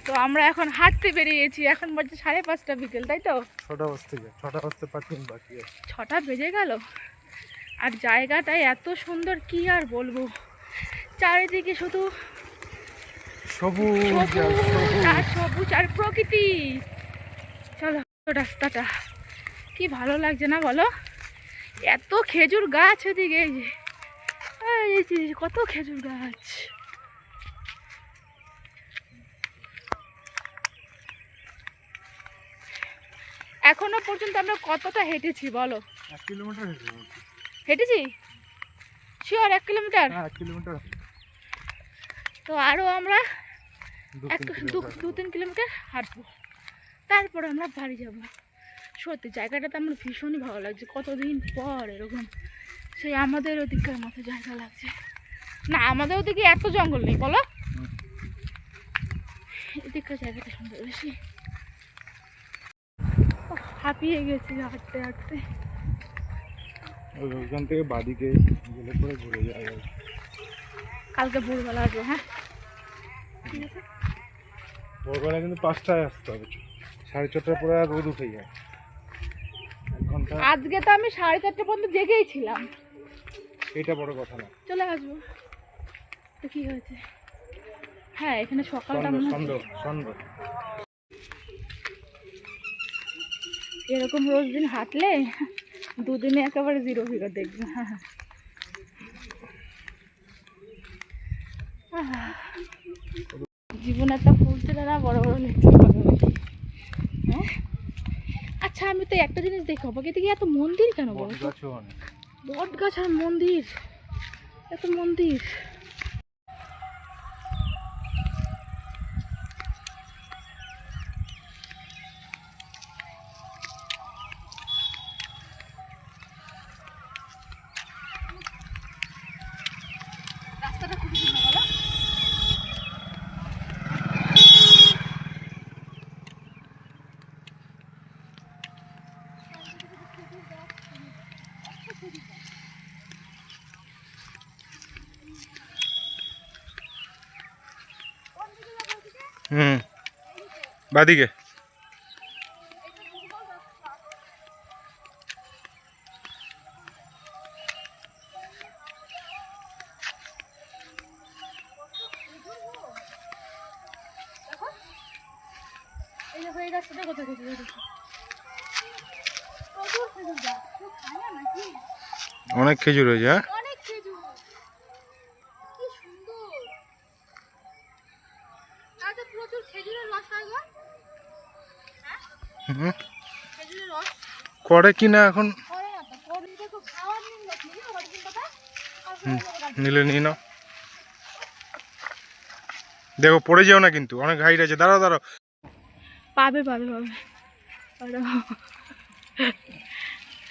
তো আমরা এখন হাঁটতে বেরিয়েছি, এখন বাজে 5:30 বিকেল, তাই তো? 6টা বাজতে 5 মিনিট বাকি আছে। 6টা বেজে গেল। আর জায়গাটা এত সুন্দর, কি আর বলবো, চারিদিকে শুধু সবুজ আর সবুজ আর প্রকৃতি। চলো, রাস্তাটা কি ভালো লাগছে না বলো? এত খেজুর গাছ ওদিকে, এই যে কত খেজুর গাছ। এখনো পর্যন্ত আমরা কতটা হেঁটেছি বলো? 1 কিলোমিটার হেঁটেছি শিওর 1 কিলোমিটার। 1 কিলোমিটার। তো আরো আমরা 2-3 কিলোমিটার হাঁটবো, তারপর আমরা বাড়ি যাব। সত্যি জায়গাটাতে আমার ভীষণই ভালো লাগছে, কতদিন পর এরকম সেই আমাদের ওদিককার মতো জায়গা লাগছে। না, আমাদের ওদিকে এত জঙ্গল নেই বলো, এদিককার জায়গাটা সুন্দর বেশি। হাঁপিয়ে গেছি হাঁটতে হাঁটতে। ওইখান থেকে বাদিকে গেলে পরে ঘুরে যাওয়া যাবে। কালকে ভোরবেলা আসবো। হ্যাঁ ঠিক আছে। ভোরবেলা কিন্তু 5টায় আসতে হবে, 4:30টার পরে আর রোদ উঠে যায়। 1 ঘন্টা। আজকে তো আমি 4:30 পর্যন্ত জেগেই ছিলাম। এটা বড় কথা না। চলে আসবো তো কি হয়েছে। হ্যাঁ, এখানে সকালটা সন্ধ্যা এরকম রোজ দিন হাঁটলে দুদিনে একেবারে 0 দেখবে। জীবন একটা ফুল ছিল না, বড় বড় লেচু। হ্যাঁ, আচ্ছা আমি তো একটা জিনিস দেখো, বাকি থেকে এত মন্দির কেন বলো? বট গাছ আর মন্দির, এত মন্দির। রাস্তাটা খুবই সুন্দর বলো? বাদিকে। এই দেখো, এই রাস্তাটা কোথায় গেছে দেখো, প্রচুর খেজুর গাছ। কেউ খায় না নাকি? অনেক খেজুর হয়েছে। হ্যাঁ, অনেক খেজুর, কি সুন্দর। আর তো প্রচুর খেজুরের রস হয় গো। হ্যাঁ, খেজুরের রস করে কিনা এখন করে না তো, করে দেখো খাওয়ার নিন রস নিয়ে অরিজিন কথা। নিলে নিয়ে নাও। দেখো পড়ে যেও না কিন্তু, অনেক হাইট আছে। দাঁড়াও দাঁড়াও। পাবে পাবে পাবে।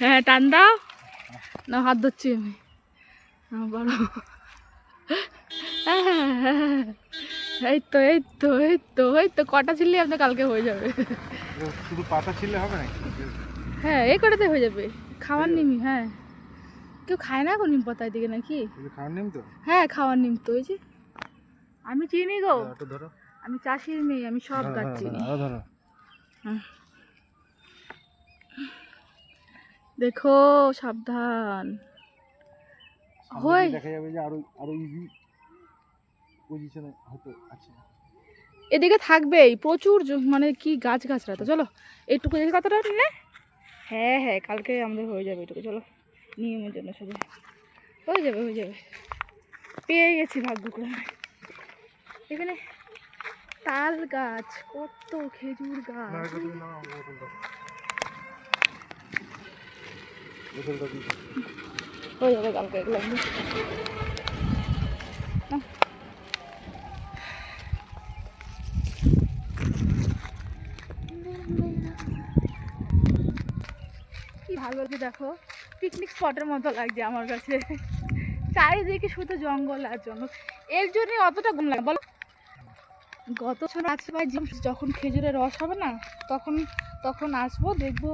হ্যাঁ, টান দাও না, হাত ধরছি আমি। বলো। এই তো এই তো এই তো এই তো কটা ছিললে আপনার কালকে হয়ে যাবে। শুধু পাতা ছিলে হবে না? হ্যাঁ, এই কটাতে হয়ে যাবে। খাওয়ার নিমই। হ্যাঁ, কেউ খায় না গো নিম পাতা এদিকে নাকি? খাওয়ার নিম তো? হ্যাঁ, খাওয়ার নিম তো। ওই যে আমি চিনি গো, ধরো। আমি চাষির মেয়ে, আমি সব গাছ চিনি। ধরো। দেখো সাবধান। দেখা যাবে যে আরো ইজি পজিশনে হয়তো আছে। এদিকে থাকবেই প্রচুর মানে কি গাছ গাছরা। তো চলো এইটুকু দেখে কতটা নিলে। হ্যাঁ হ্যাঁ, কালকে আমাদের হয়ে যাবে এটুকু। চলো, নিয়মের জন্য শুধু হয়ে যাবে হয়ে যাবে। পেয়ে গেছি ভাগ্য করে। এখানে তাল গাছ, কত খেজুর গাছ। হয়ে যাবে কালকে এগুলো। কি ভালো লাগছে দেখো, পিকনিক স্পটের মতো লাগছে আমার কাছে। চারিদিকে শুধু জঙ্গল আর জঙ্গল, এর জন্যই অতটা গুম লাগে বলো। গত বছর আসবে যখন খেজুরের রস হবে না, তখন আসবো, দেখবো